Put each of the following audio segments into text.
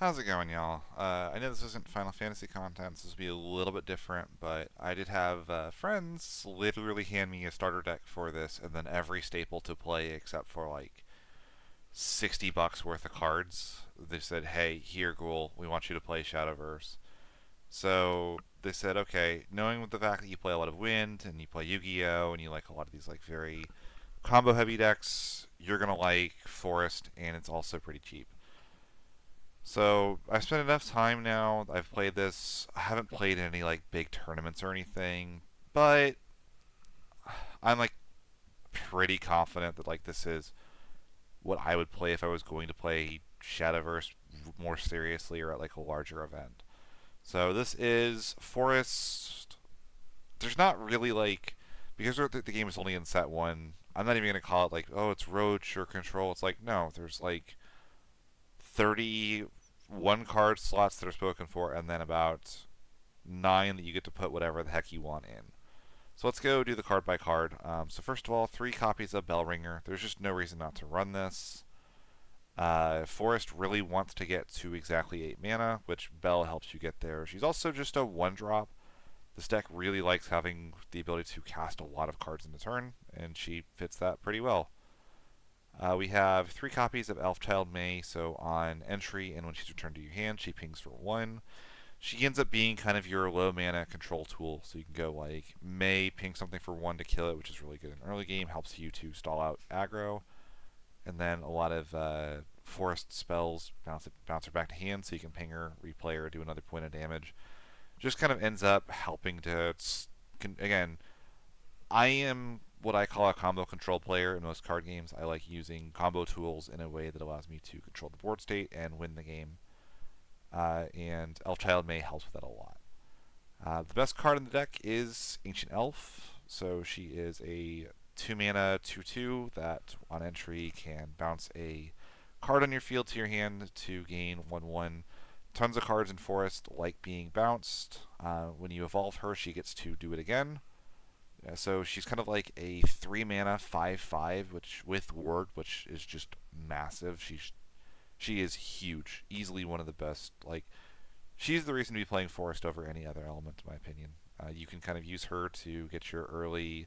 How's it going, y'all? I know this isn't Final Fantasy content, so this will be a little bit different, but I did have friends literally hand me a starter deck for this, and then every staple to play except for like $60 worth of cards. They said, "Hey, here, Ghoul, we want you to play Shadowverse." So they said, "Okay, knowing the fact that you play a lot of Wind and you play Yu-Gi-Oh and you like a lot of these like very combo-heavy decks, you're gonna like Forest, and it's also pretty cheap." So I've spent enough time now. I've played this. I haven't played any like big tournaments or anything, but I'm like pretty confident that like this is what I would play if I was going to play Shadowverse more seriously or at like a larger event. So this is Forest. There's not really like because the game is only in set one. I'm not even gonna call it like, oh, it's Roach or Control. It's like, no, there's like 31 card slots that are spoken for, and then about 9 that you get to put whatever the heck you want in. So let's go do the card by card. So first of all, 3 copies of Bellringer. There's just no reason not to run this. Forest really wants to get to exactly 8 mana, which Bell helps you get there. She's also just a 1-drop. This deck really likes having the ability to cast a lot of cards in a turn, and she fits that pretty well. We have 3 copies of Elfchild May, so on entry and when she's returned to your hand, she pings for 1. She ends up being kind of your low mana control tool, so you can go like May, ping something for 1 to kill it, which is really good in early game, helps you to stall out aggro, and then a lot of forest spells bounce her back to hand, so you can ping her, replay her, do another point of damage. Just kind of ends up helping to, again, I am what I call a combo control player in most card games. I like using combo tools in a way that allows me to control the board state and win the game. And Elfchild May helps with that a lot. The best card in the deck is Ancient Elf. So she is a 2 mana 2/2 that on entry can bounce a card on your field to your hand to gain 1/1. Tons of cards in Forest like being bounced. When you evolve her, she gets to do it again. So she's kind of like a 3 mana 5/5, which with ward, which is just massive. She is huge, easily one of the best. Like she's the reason to be playing Forest over any other element, in my opinion. You can kind of use her to get your early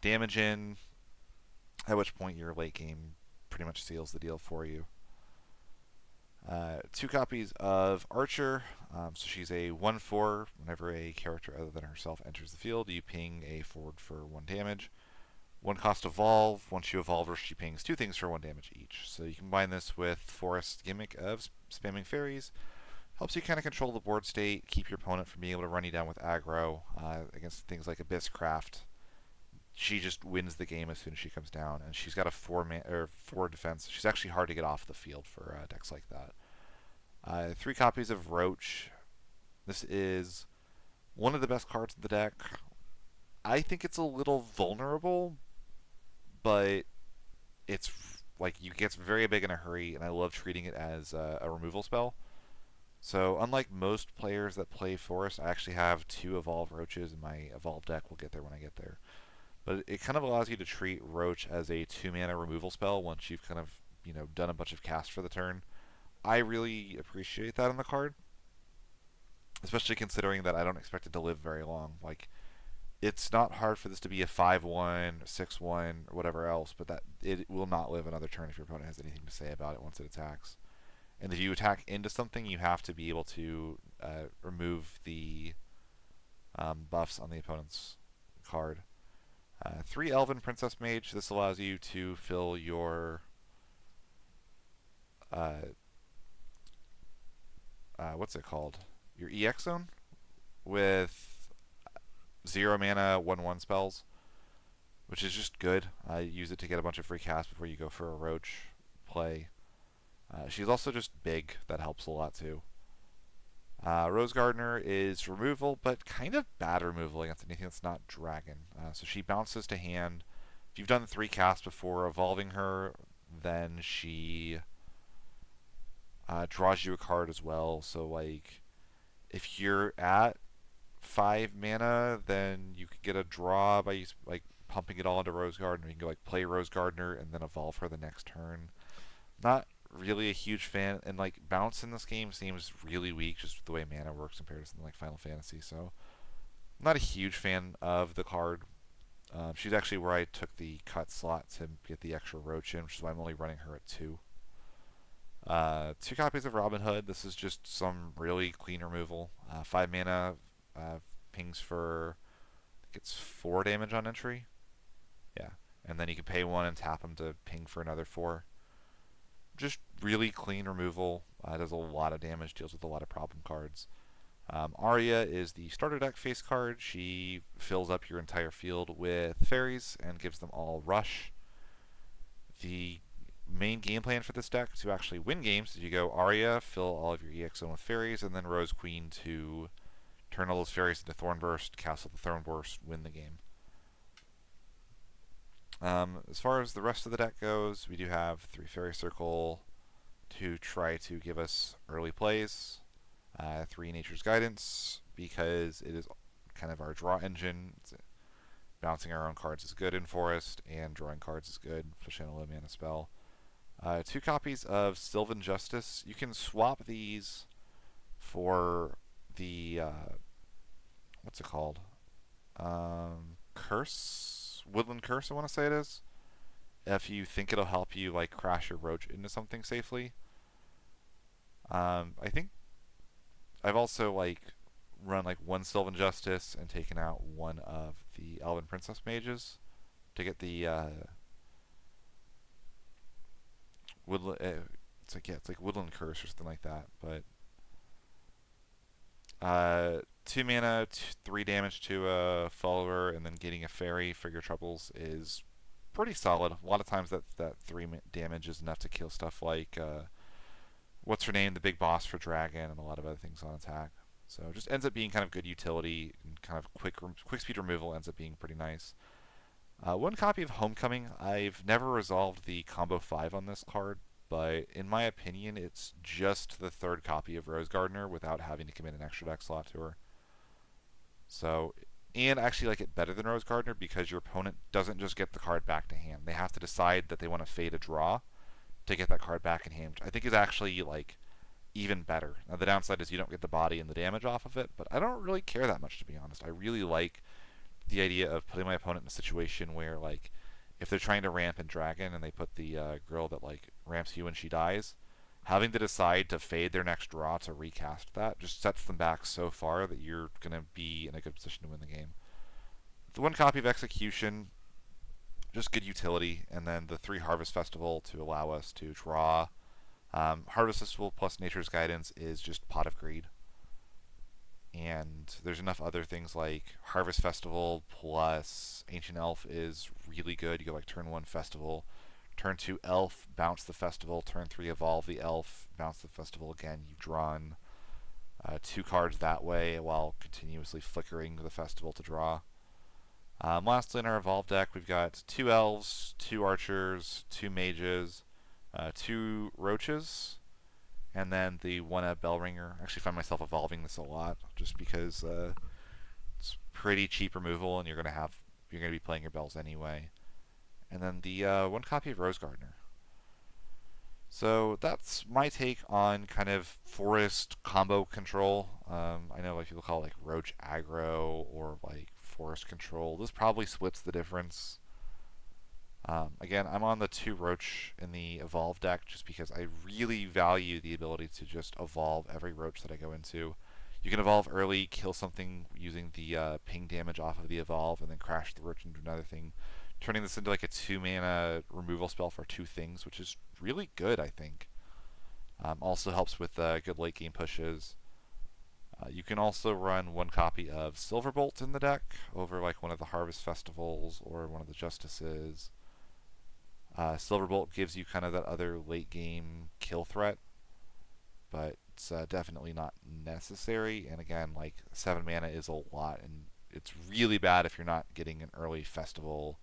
damage in, at which point your late game pretty much seals the deal for you. 2 copies of Archer. So she's a 1/4. Whenever a character other than herself enters the field, you ping a forward for 1 damage. 1 cost evolve. Once you evolve her, she pings 2 things for 1 damage each. So you combine this with Forest's gimmick of spamming fairies. Helps you kind of control the board state, keep your opponent from being able to run you down with aggro against things like Abysscraft. She just wins the game as soon as she comes down, and she's got a 4 defense. She's actually hard to get off the field for decks like that. 3 copies of Roach. This is one of the best cards in the deck. I think it's a little vulnerable, but it's like you get very big in a hurry, and I love treating it as a removal spell. So unlike most players that play Forest, I actually have 2 Evolve Roaches in my Evolve deck. We'll get there when I get there. But it kind of allows you to treat Roach as a 2 mana removal spell once you've kind of done a bunch of casts for the turn. I really appreciate that in the card, especially considering that I don't expect it to live very long. Like it's not hard for this to be a 5/1, 6/1, or whatever else, but that it will not live another turn if your opponent has anything to say about it once it attacks. And if you attack into something, you have to be able to remove the buffs on the opponent's card. 3 Elven Princess Mage. This allows you to fill your uh, what's it called? Your EX zone with 0 mana 1/1 spells, which is just good. Use it to get a bunch of free casts before you go for a Roach play. She's also just big. That helps a lot too. Rose Gardener is removal, but kind of bad removal against anything that's not dragon. So she bounces to hand. If you've done 3 casts before evolving her, then she draws you a card as well. So like, if you're at 5 mana, then you can get a draw by like pumping it all into Rose Gardener. You can go like play Rose Gardener and then evolve her the next turn. Not really a huge fan, and like bounce in this game seems really weak, just the way mana works compared to something like Final Fantasy. So I'm not a huge fan of the card. She's actually where I took the cut slot to get the extra roach in, which is why I'm only running her at 2. 2 copies of Robin Hood. This is just some really clean removal. 5 mana, pings for, I think it's 4 damage on entry. Yeah. And then you can pay 1 and tap them to ping for another 4. Just really clean removal. Does a lot of damage, deals with a lot of problem cards. Arya is the starter deck face card. She fills up your entire field with fairies and gives them all rush. The main game plan for this deck to actually win games is you go Arya, fill all of your EX zone with fairies, and then Rose Queen to turn all those fairies into Thornburst, castle the Thornburst, win the game. As far as the rest of the deck goes, we do have 3 Fairy Circle to try to give us early plays. 3 Nature's Guidance, because it is kind of our draw engine. Bouncing our own cards is good in Forest, and drawing cards is good, especially on a low mana spell. 2 copies of Sylvan Justice. You can swap these for the what's it called? Curse, Woodland Curse, I want to say it is. If you think it'll help you like crash your roach into something safely. I think I've also like run like 1 Sylvan Justice and taken out 1 of the Elven Princess Mages to get the Woodland. It's like Woodland Curse or something like that. But 2 mana, 3 damage to a follower, and then getting a fairy for your troubles is pretty solid. A lot of times that 3 damage is enough to kill stuff like what's her name, the big boss for dragon, and a lot of other things on attack. So it just ends up being kind of good utility, and kind of quick speed removal ends up being pretty nice. 1 copy of Homecoming. I've never resolved the combo 5 on this card, but in my opinion, it's just the 3rd copy of Rose Gardener without having to commit an extra deck slot to her. So, and I actually like it better than Rose Gardener because your opponent doesn't just get the card back to hand. They have to decide that they want to fade a draw to get that card back in hand, which I think is actually like even better. Now the downside is you don't get the body and the damage off of it, but I don't really care that much, to be honest. I really like the idea of putting my opponent in a situation where like if they're trying to ramp in dragon and they put the girl that like ramps you when she dies, having to decide to fade their next draw to recast that just sets them back so far that you're going to be in a good position to win the game. The 1 copy of Execution, just good utility, and then the 3 Harvest Festival to allow us to draw. Harvest Festival plus Nature's Guidance is just Pot of Greed. And there's enough other things like Harvest Festival plus Ancient Elf is really good. You go like turn 1 Festival, turn 2 Elf, bounce the Festival, turn 3 Evolve the Elf, bounce the Festival again. You've drawn 2 cards that way while continuously flickering the Festival to draw. Lastly, in our Evolve deck, we've got 2 Elves, 2 Archers, 2 Mages, 2 Roaches, and then the 1 Bellringer. I actually find myself evolving this a lot just because it's pretty cheap removal, and you're going to be playing your bells anyway. And then the 1 copy of Rose Gardener. So that's my take on kind of Forest combo control. I know like people call it like Roach aggro or like Forest control. This probably splits the difference. Again, I'm on the 2 Roach in the Evolve deck just because I really value the ability to just evolve every Roach that I go into. You can evolve early, kill something using the ping damage off of the Evolve, and then crash the Roach into another thing, turning this into like a 2 mana removal spell for 2 things, which is really good, I think. Also helps with good late game pushes. You can also run 1 copy of Silverbolt in the deck over like one of the Harvest Festivals or one of the Justices. Silverbolt gives you kind of that other late game kill threat, but it's definitely not necessary. And again, like 7 mana is a lot, and it's really bad if you're not getting an early Festival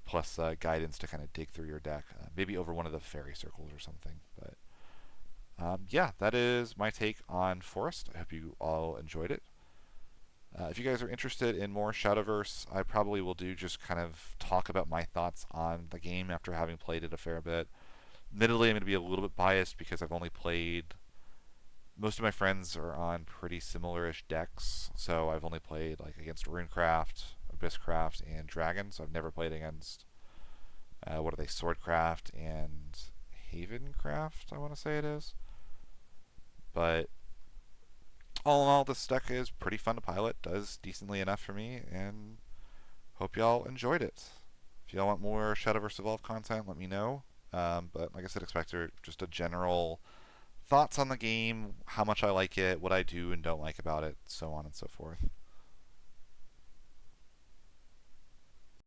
plus guidance to kind of dig through your deck. Maybe over one of the Fairy Circles or something. But yeah, that is my take on Forest. I hope you all enjoyed it. If you guys are interested in more Shadowverse, I probably will do just kind of talk about my thoughts on the game after having played it a fair bit. Admittedly, I'm going to be a little bit biased because I've only played. Most of my friends are on pretty similar-ish decks, so I've only played like against Runecraft, Abysscraft, and Dragon. So I've never played against what are they, Swordcraft and Havencraft, I want to say it is. But all in all, this deck is pretty fun to pilot, does decently enough for me, and hope y'all enjoyed it. If y'all want more Shadowverse Evolve content, let me know. But like I said, expect just a general thoughts on the game, how much I like it, what I do and don't like about it, so on and so forth.